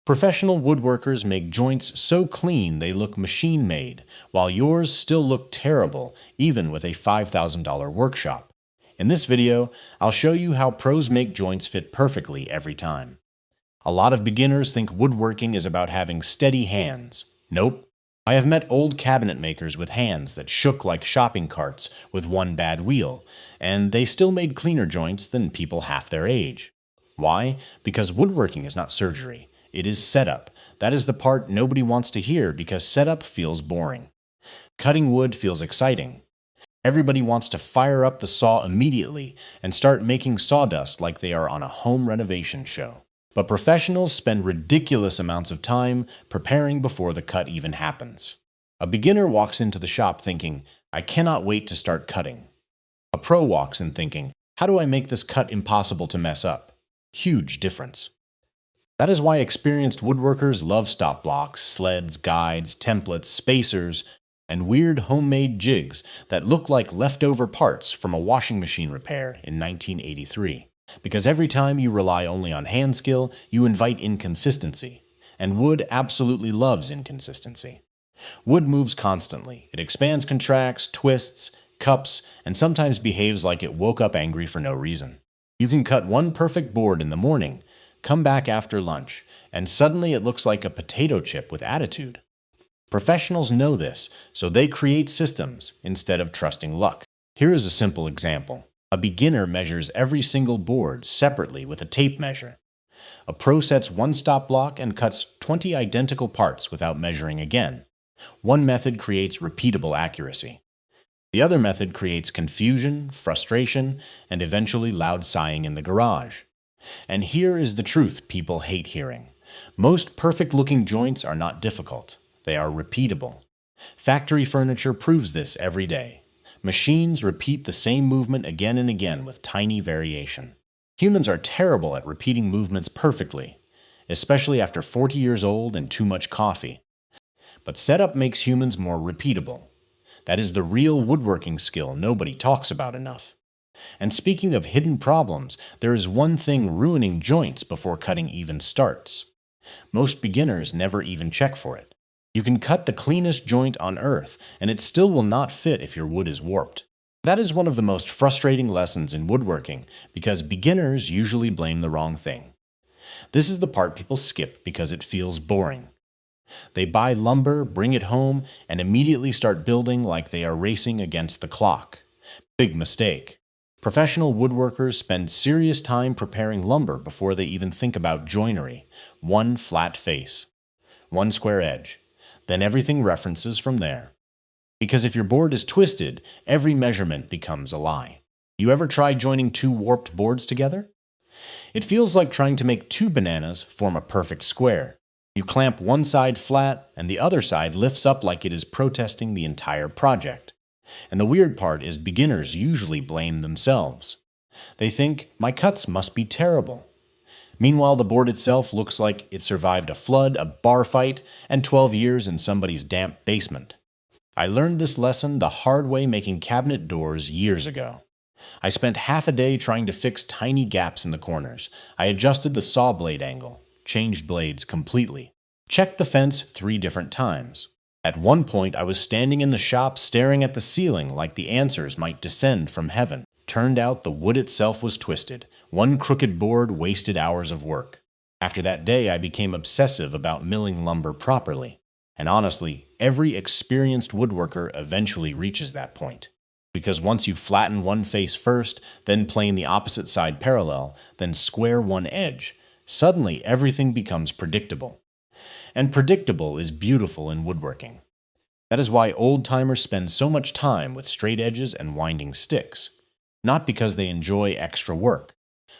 Professional woodworkers make joints so clean they look machine-made, while yours still look terrible, even with a $5,000 workshop. In this video, I'll show you how pros make joints fit perfectly every time. A lot of beginners think woodworking is about having steady hands. Nope. I have met old cabinet makers with hands that shook like shopping carts with one bad wheel, and they still made cleaner joints than people half their age. Why? Because woodworking is not surgery. It is setup. That is the part nobody wants to hear because setup feels boring. Cutting wood feels exciting. Everybody wants to fire up the saw immediately and start making sawdust like they are on a home renovation show. But professionals spend ridiculous amounts of time preparing before the cut even happens. A beginner walks into the shop thinking, I cannot wait to start cutting. A pro walks in thinking, how do I make this cut impossible to mess up? Huge difference. That is why experienced woodworkers love stop blocks, sleds, guides, templates, spacers, and weird homemade jigs that look like leftover parts from a washing machine repair in 1983. Because every time you rely only on hand skill, you invite inconsistency. And wood absolutely loves inconsistency. Wood moves constantly. It expands, contracts, twists, cups, and sometimes behaves like it woke up angry for no reason. You can cut one perfect board in the morning, come back after lunch, and suddenly it looks like a potato chip with attitude. Professionals know this, so they create systems instead of trusting luck. Here is a simple example. A beginner measures every single board separately with a tape measure. A pro sets one stop block and cuts 20 identical parts without measuring again. One method creates repeatable accuracy. The other method creates confusion, frustration, and eventually loud sighing in the garage. And here is the truth people hate hearing. Most perfect-looking joints are not difficult. They are repeatable. Factory furniture proves this every day. Machines repeat the same movement again and again with tiny variation. Humans are terrible at repeating movements perfectly, especially after 40 years old and too much coffee. But setup makes humans more repeatable. That is the real woodworking skill nobody talks about enough. And speaking of hidden problems, there is one thing ruining joints before cutting even starts. Most beginners never even check for it. You can cut the cleanest joint on earth, and it still will not fit if your wood is warped. That is one of the most frustrating lessons in woodworking, because beginners usually blame the wrong thing. This is the part people skip because it feels boring. They buy lumber, bring it home, and immediately start building like they are racing against the clock. Big mistake. Professional woodworkers spend serious time preparing lumber before they even think about joinery. One flat face. One square edge. Then everything references from there. Because if your board is twisted, every measurement becomes a lie. You ever try joining two warped boards together? It feels like trying to make two bananas form a perfect square. You clamp one side flat, and the other side lifts up like it is protesting the entire project. And the weird part is beginners usually blame themselves. They think, my cuts must be terrible. Meanwhile, the board itself looks like it survived a flood, a bar fight, and 12 years in somebody's damp basement. I learned this lesson the hard way making cabinet doors years ago. I spent half a day trying to fix tiny gaps in the corners. I adjusted the saw blade angle, changed blades completely, checked the fence 3 different times. At one point, I was standing in the shop staring at the ceiling like the answers might descend from heaven. Turned out the wood itself was twisted. One crooked board wasted hours of work. After that day, I became obsessive about milling lumber properly. And honestly, every experienced woodworker eventually reaches that point. Because once you flatten one face first, then plane the opposite side parallel, then square one edge, suddenly everything becomes predictable. And predictable is beautiful in woodworking. That is why old-timers spend so much time with straight edges and winding sticks. Not because they enjoy extra work.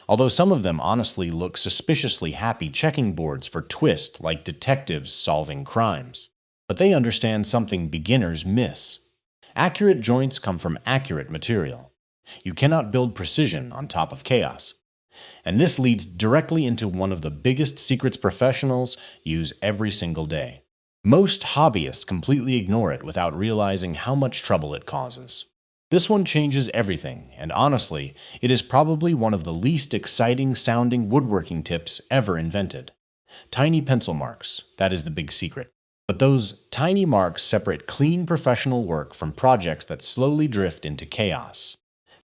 Although some of them honestly look suspiciously happy checking boards for twist like detectives solving crimes. But they understand something beginners miss. Accurate joints come from accurate material. You cannot build precision on top of chaos. And this leads directly into one of the biggest secrets professionals use every single day. Most hobbyists completely ignore it without realizing how much trouble it causes. This one changes everything, and honestly, it is probably one of the least exciting sounding woodworking tips ever invented. Tiny pencil marks, that is the big secret. But those tiny marks separate clean professional work from projects that slowly drift into chaos.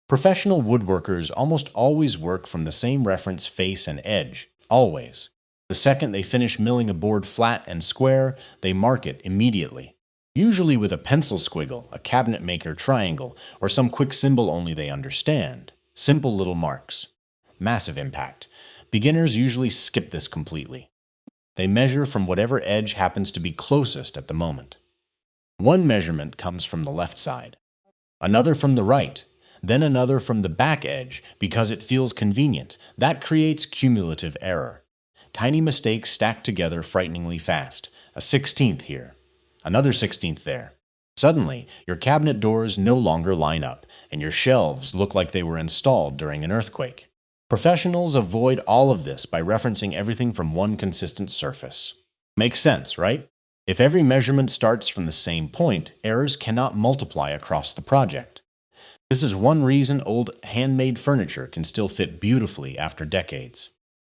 Professional woodworkers almost always work from the same reference face and edge, always. The second they finish milling a board flat and square, they mark it immediately. Usually with a pencil squiggle, a cabinet maker triangle, or some quick symbol only they understand. Simple little marks. Massive impact. Beginners usually skip this completely. They measure from whatever edge happens to be closest at the moment. One measurement comes from the left side, another from the right, then another from the back edge because it feels convenient. That creates cumulative error. Tiny mistakes stack together frighteningly fast. A 16th here, another 16th there. Suddenly, your cabinet doors no longer line up, and your shelves look like they were installed during an earthquake. Professionals avoid all of this by referencing everything from one consistent surface. Makes sense, right? If every measurement starts from the same point, errors cannot multiply across the project. This is one reason old handmade furniture can still fit beautifully after decades.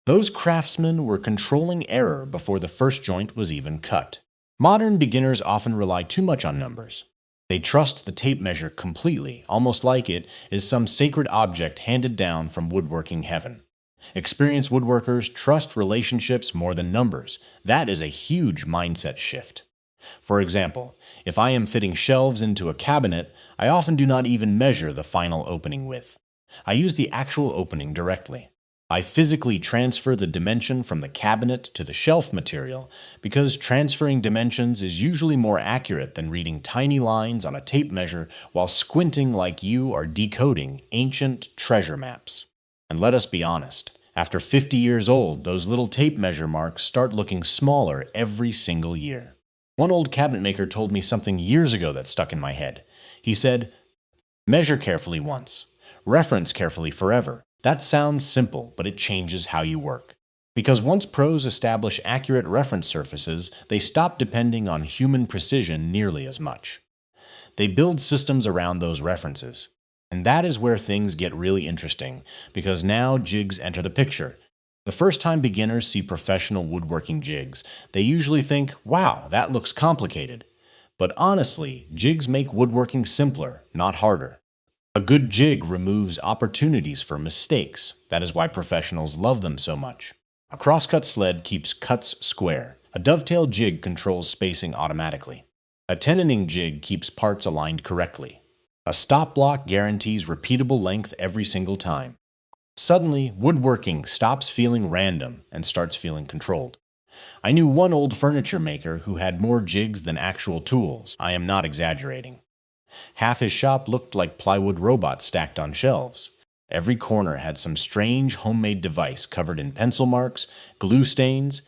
Those craftsmen were controlling error before the first joint was even cut. Modern beginners often rely too much on numbers. They trust the tape measure completely, almost like it is some sacred object handed down from woodworking heaven. Experienced woodworkers trust relationships more than numbers. That is a huge mindset shift. For example, if I am fitting shelves into a cabinet, I often do not even measure the final opening width. I use the actual opening directly. I physically transfer the dimension from the cabinet to the shelf material because transferring dimensions is usually more accurate than reading tiny lines on a tape measure while squinting like you are decoding ancient treasure maps. And let us be honest, after 50 years old, those little tape measure marks start looking smaller every single year. One old cabinet maker told me something years ago that stuck in my head. He said, "Measure carefully once, reference carefully forever." That sounds simple, but it changes how you work. Because once pros establish accurate reference surfaces, they stop depending on human precision nearly as much. They build systems around those references. And that is where things get really interesting, because now jigs enter the picture. The first time beginners see professional woodworking jigs, they usually think, wow, that looks complicated. But honestly, jigs make woodworking simpler, not harder. A good jig removes opportunities for mistakes. That is why professionals love them so much. A crosscut sled keeps cuts square. A dovetail jig controls spacing automatically. A tenoning jig keeps parts aligned correctly. A stop block guarantees repeatable length every single time. Suddenly, woodworking stops feeling random and starts feeling controlled. I knew one old furniture maker who had more jigs than actual tools. I am not exaggerating. Half his shop looked like plywood robots stacked on shelves. Every corner had some strange homemade device covered in pencil marks, glue stains,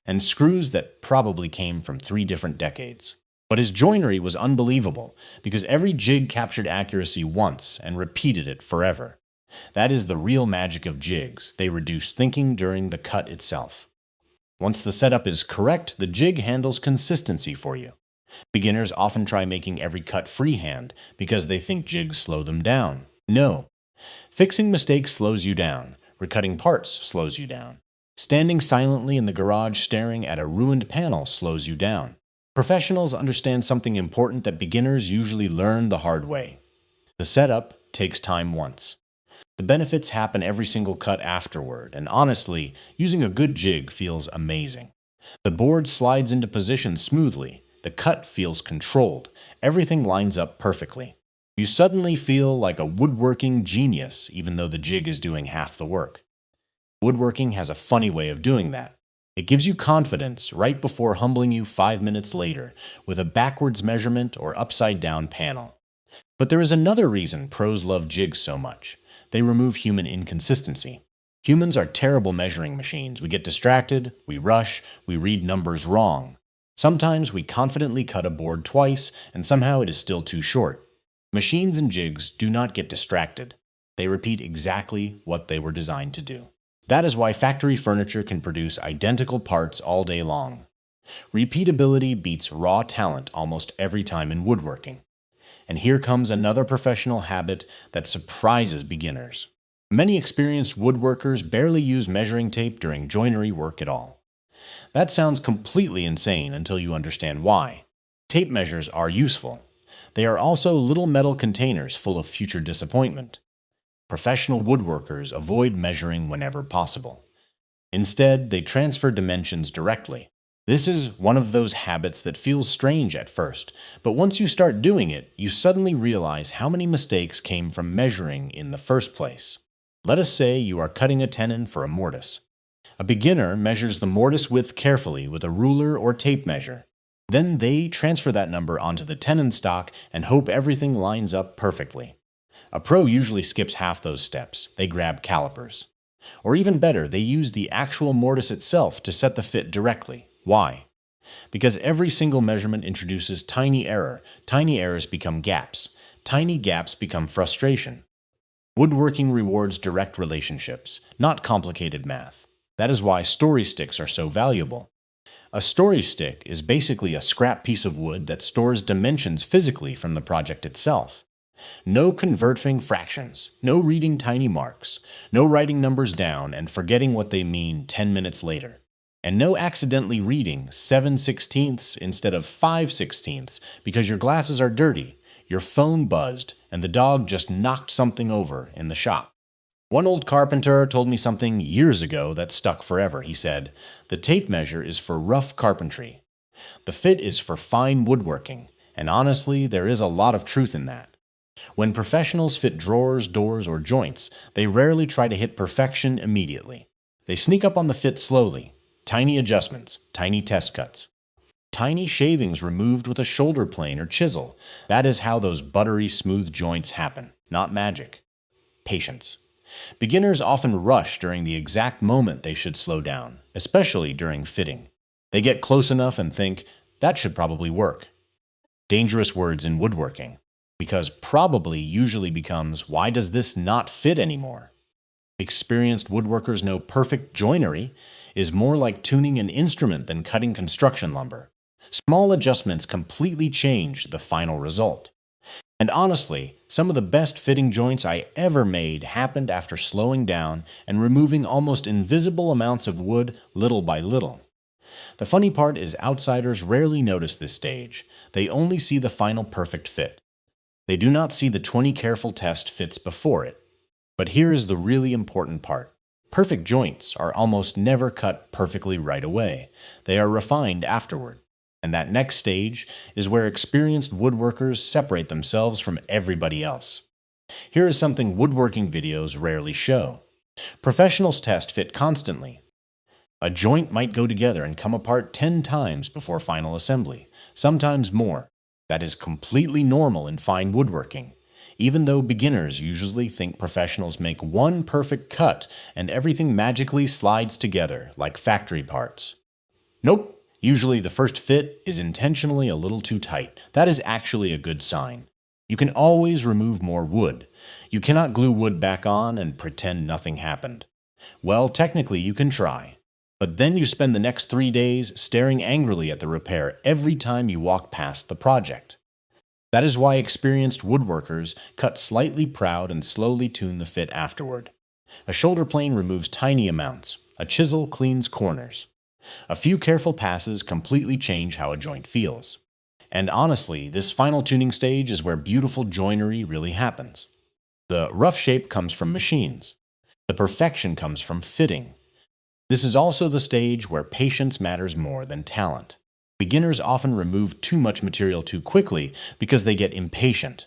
and screws that probably came from 3 different decades. But his joinery was unbelievable because every jig captured accuracy once and repeated it forever. That is the real magic of jigs. They reduce thinking during the cut itself. Once the setup is correct, the jig handles consistency for you. Beginners often try making every cut freehand because they think jigs slow them down. No. Fixing mistakes slows you down. Recutting parts slows you down. Standing silently in the garage staring at a ruined panel slows you down. Professionals understand something important that beginners usually learn the hard way. The setup takes time once. The benefits happen every single cut afterward, and honestly, using a good jig feels amazing. The board slides into position smoothly. The cut feels controlled. Everything lines up perfectly. You suddenly feel like a woodworking genius, even though the jig is doing half the work. Woodworking has a funny way of doing that. It gives you confidence right before humbling you 5 minutes later with a backwards measurement or upside-down panel. But there is another reason pros love jigs so much. They remove human inconsistency. Humans are terrible measuring machines. We get distracted, we rush, we read numbers wrong. Sometimes we confidently cut a board twice, and somehow it is still too short. Machines and jigs do not get distracted. They repeat exactly what they were designed to do. That is why factory furniture can produce identical parts all day long. Repeatability beats raw talent almost every time in woodworking. And here comes another professional habit that surprises beginners. Many experienced woodworkers barely use measuring tape during joinery work at all. That sounds completely insane until you understand why. Tape measures are useful. They are also little metal containers full of future disappointment. Professional woodworkers avoid measuring whenever possible. Instead, they transfer dimensions directly. This is one of those habits that feels strange at first, but once you start doing it, you suddenly realize how many mistakes came from measuring in the first place. Let us say you are cutting a tenon for a mortise. A beginner measures the mortise width carefully with a ruler or tape measure. Then they transfer that number onto the tenon stock and hope everything lines up perfectly. A pro usually skips half those steps. They grab calipers. Or even better, they use the actual mortise itself to set the fit directly. Why? Because every single measurement introduces tiny error. Tiny errors become gaps. Tiny gaps become frustration. Woodworking rewards direct relationships, not complicated math. That is why story sticks are so valuable. A story stick is basically a scrap piece of wood that stores dimensions physically from the project itself. No converting fractions, no reading tiny marks, no writing numbers down and forgetting what they mean 10 minutes later, and no accidentally reading 7/16 instead of 5/16 because your glasses are dirty, your phone buzzed, and the dog just knocked something over in the shop. One old carpenter told me something years ago that stuck forever. He said, "The tape measure is for rough carpentry. The fit is for fine woodworking." And honestly, there is a lot of truth in that. When professionals fit drawers, doors, or joints, they rarely try to hit perfection immediately. They sneak up on the fit slowly. Tiny adjustments, tiny test cuts. Tiny shavings removed with a shoulder plane or chisel. That is how those buttery smooth joints happen, not magic. Patience. Beginners often rush during the exact moment they should slow down, especially during fitting. They get close enough and think, that should probably work. Dangerous words in woodworking, because probably usually becomes, why does this not fit anymore? Experienced woodworkers know perfect joinery is more like tuning an instrument than cutting construction lumber. Small adjustments completely change the final result. And honestly, some of the best fitting joints I ever made happened after slowing down and removing almost invisible amounts of wood little by little. The funny part is outsiders rarely notice this stage. They only see the final perfect fit. They do not see the 20 careful test fits before it. But here is the really important part. Perfect joints are almost never cut perfectly right away. They are refined afterward. And that next stage is where experienced woodworkers separate themselves from everybody else. Here is something woodworking videos rarely show. Professionals test fit constantly. A joint might go together and come apart 10 times before final assembly, sometimes more. That is completely normal in fine woodworking, even though beginners usually think professionals make one perfect cut and everything magically slides together like factory parts. Nope. Usually the first fit is intentionally a little too tight. That is actually a good sign. You can always remove more wood. You cannot glue wood back on and pretend nothing happened. Well, technically you can try. But then you spend the next 3 days staring angrily at the repair every time you walk past the project. That is why experienced woodworkers cut slightly proud and slowly tune the fit afterward. A shoulder plane removes tiny amounts. A chisel cleans corners. A few careful passes completely change how a joint feels. And honestly, this final tuning stage is where beautiful joinery really happens. The rough shape comes from machines. The perfection comes from fitting. This is also the stage where patience matters more than talent. Beginners often remove too much material too quickly because they get impatient.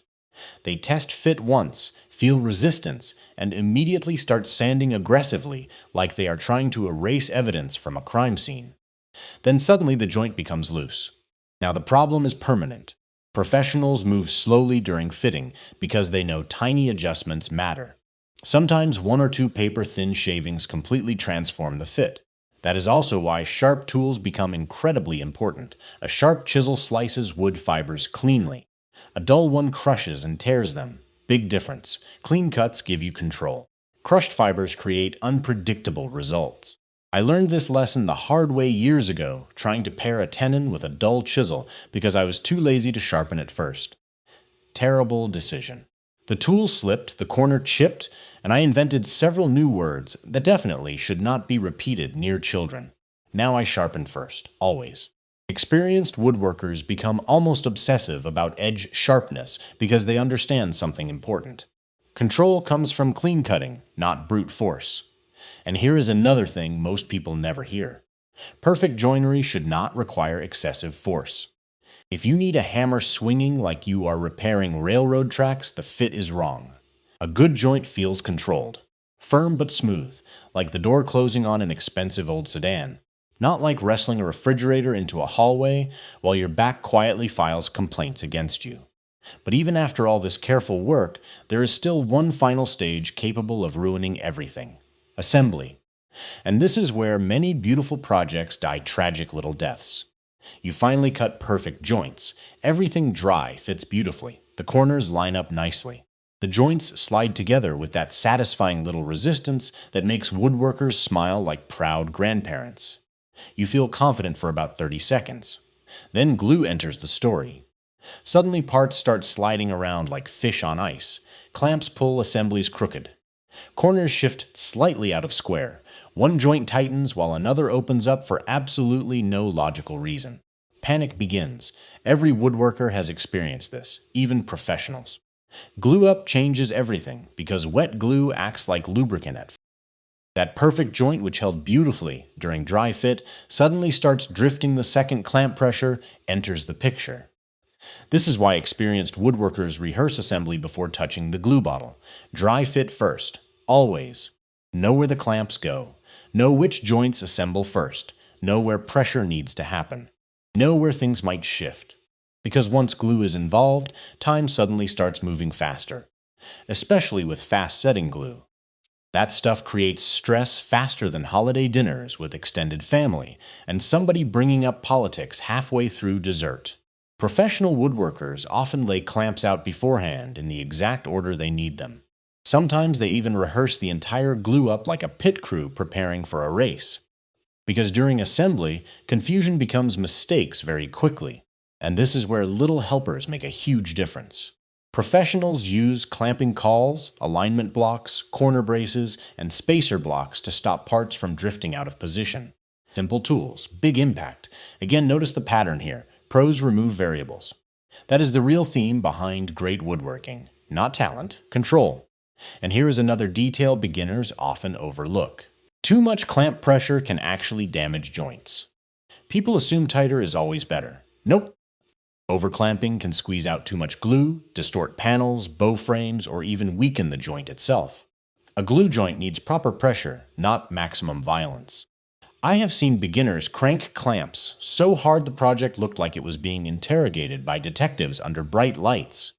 They test fit once, feel resistance, and immediately start sanding aggressively like they are trying to erase evidence from a crime scene. Then suddenly the joint becomes loose. Now the problem is permanent. Professionals move slowly during fitting because they know tiny adjustments matter. Sometimes 1 or 2 paper-thin shavings completely transform the fit. That is also why sharp tools become incredibly important. A sharp chisel slices wood fibers cleanly. A dull one crushes and tears them. Big difference. Clean cuts give you control. Crushed fibers create unpredictable results. I learned this lesson the hard way years ago, trying to pair a tenon with a dull chisel because I was too lazy to sharpen it first. Terrible decision. The tool slipped, the corner chipped, and I invented several new words that definitely should not be repeated near children. Now I sharpen first, always. Experienced woodworkers become almost obsessive about edge sharpness because they understand something important. Control comes from clean cutting, not brute force. And here is another thing most people never hear. Perfect joinery should not require excessive force. If you need a hammer swinging like you are repairing railroad tracks, the fit is wrong. A good joint feels controlled. Firm but smooth, like the door closing on an expensive old sedan. Not like wrestling a refrigerator into a hallway while your back quietly files complaints against you. But even after all this careful work, there is still one final stage capable of ruining everything. Assembly. And this is where many beautiful projects die tragic little deaths. You finally cut perfect joints. Everything dry fits beautifully. The corners line up nicely. The joints slide together with that satisfying little resistance that makes woodworkers smile like proud grandparents. You feel confident for about 30 seconds. Then glue enters the story. Suddenly parts start sliding around like fish on ice. Clamps pull assemblies crooked. Corners shift slightly out of square. One joint tightens while another opens up for absolutely no logical reason. Panic begins. Every woodworker has experienced this, even professionals. Glue up changes everything because wet glue acts like lubricant at first. That perfect joint which held beautifully during dry fit suddenly starts drifting the second clamp pressure enters the picture. This is why experienced woodworkers rehearse assembly before touching the glue bottle. Dry fit first, always. Know where the clamps go. Know which joints assemble first. Know where pressure needs to happen. Know where things might shift. Because once glue is involved, time suddenly starts moving faster. Especially with fast-setting glue. That stuff creates stress faster than holiday dinners with extended family, and somebody bringing up politics halfway through dessert. Professional woodworkers often lay clamps out beforehand in the exact order they need them. Sometimes they even rehearse the entire glue up like a pit crew preparing for a race. Because during assembly, confusion becomes mistakes very quickly, and this is where little helpers make a huge difference. Professionals use clamping cauls, alignment blocks, corner braces, and spacer blocks to stop parts from drifting out of position. Simple tools, big impact. Again, notice the pattern here. Pros remove variables. That is the real theme behind great woodworking. Not talent, control. And here is another detail beginners often overlook. Too much clamp pressure can actually damage joints. People assume tighter is always better. Nope. Overclamping can squeeze out too much glue, distort panels, bow frames, or even weaken the joint itself. A glue joint needs proper pressure, not maximum violence. I have seen beginners crank clamps so hard the project looked like it was being interrogated by detectives under bright lights.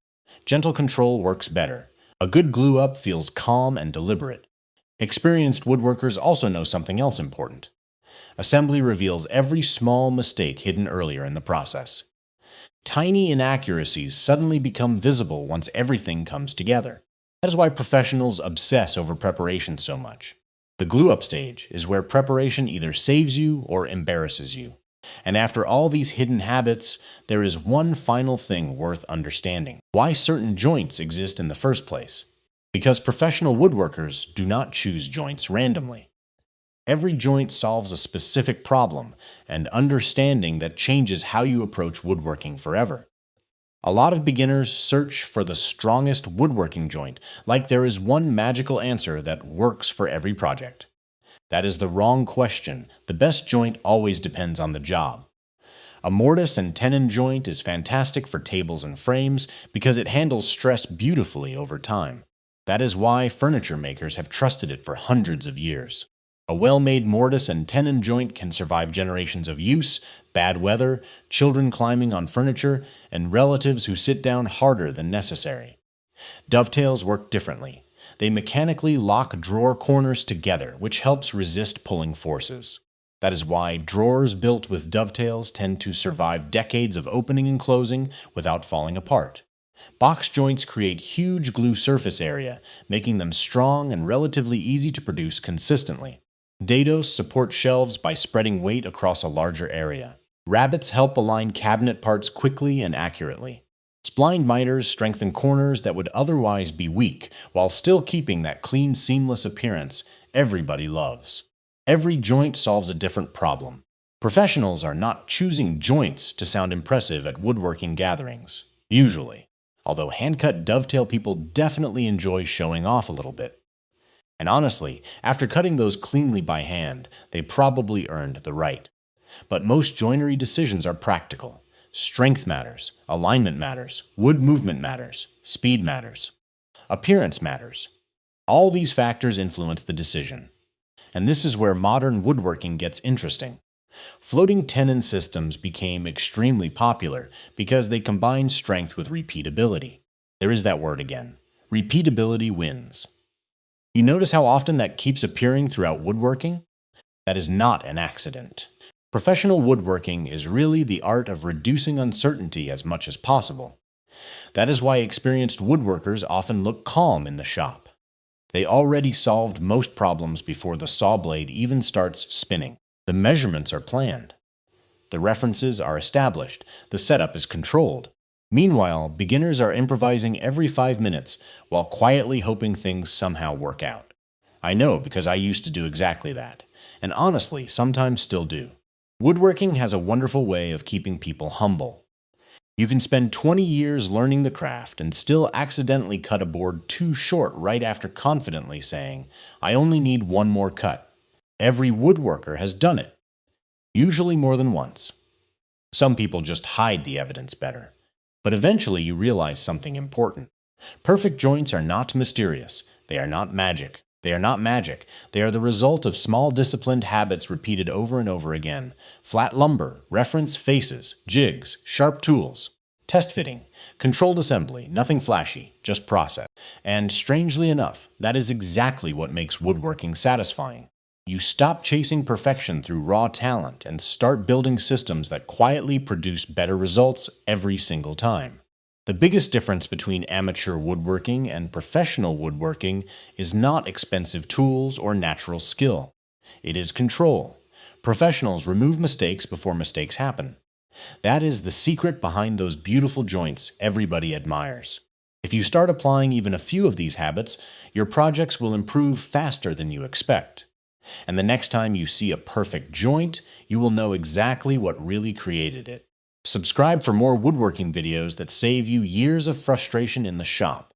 Gentle control works better. A good glue up feels calm and deliberate. Experienced woodworkers also know something else important. Assembly reveals every small mistake hidden earlier in the process. Tiny inaccuracies suddenly become visible once everything comes together. That is why professionals obsess over preparation so much. The glue-up stage is where preparation either saves you or embarrasses you. And after all these hidden habits, there is one final thing worth understanding. Why certain joints exist in the first place. Because professional woodworkers do not choose joints randomly. Every joint solves a specific problem, and understanding that changes how you approach woodworking forever. A lot of beginners search for the strongest woodworking joint, like there is one magical answer that works for every project. That is the wrong question. The best joint always depends on the job. A mortise and tenon joint is fantastic for tables and frames because it handles stress beautifully over time. That is why furniture makers have trusted it for hundreds of years. A well-made mortise and tenon joint can survive generations of use, bad weather, children climbing on furniture, and relatives who sit down harder than necessary. Dovetails work differently. They mechanically lock drawer corners together, which helps resist pulling forces. That is why drawers built with dovetails tend to survive decades of opening and closing without falling apart. Box joints create huge glue surface area, making them strong and relatively easy to produce consistently. Dados support shelves by spreading weight across a larger area. Rabbets help align cabinet parts quickly and accurately. Splined miters strengthen corners that would otherwise be weak, while still keeping that clean, seamless appearance everybody loves. Every joint solves a different problem. Professionals are not choosing joints to sound impressive at woodworking gatherings, usually, although hand-cut dovetail people definitely enjoy showing off a little bit. And honestly, after cutting those cleanly by hand, they probably earned the right. But most joinery decisions are practical. Strength matters, alignment matters, wood movement matters, speed matters, appearance matters. All these factors influence the decision. And this is where modern woodworking gets interesting. Floating tenon systems became extremely popular because they combine strength with repeatability. There is that word again. Repeatability wins. You notice how often that keeps appearing throughout woodworking? That is not an accident. Professional woodworking is really the art of reducing uncertainty as much as possible. That is why experienced woodworkers often look calm in the shop. They already solved most problems before the saw blade even starts spinning. The measurements are planned. The references are established. The setup is controlled. Meanwhile, beginners are improvising every 5 minutes while quietly hoping things somehow work out. I know because I used to do exactly that, and honestly, sometimes still do. Woodworking has a wonderful way of keeping people humble. You can spend 20 years learning the craft and still accidentally cut a board too short right after confidently saying, "I only need one more cut." Every woodworker has done it, usually more than once. Some people just hide the evidence better. But eventually you realize something important. Perfect joints are not mysterious. They are not magic. They are not magic. They are the result of small disciplined habits repeated over and over again. Flat lumber, reference faces, jigs, sharp tools, test fitting, controlled assembly, nothing flashy, just process. And strangely enough, that is exactly what makes woodworking satisfying. You stop chasing perfection through raw talent and start building systems that quietly produce better results every single time. The biggest difference between amateur woodworking and professional woodworking is not expensive tools or natural skill. It is control. Professionals remove mistakes before mistakes happen. That is the secret behind those beautiful joints everybody admires. If you start applying even a few of these habits, your projects will improve faster than you expect. And the next time you see a perfect joint, you will know exactly what really created it. Subscribe for more woodworking videos that save you years of frustration in the shop.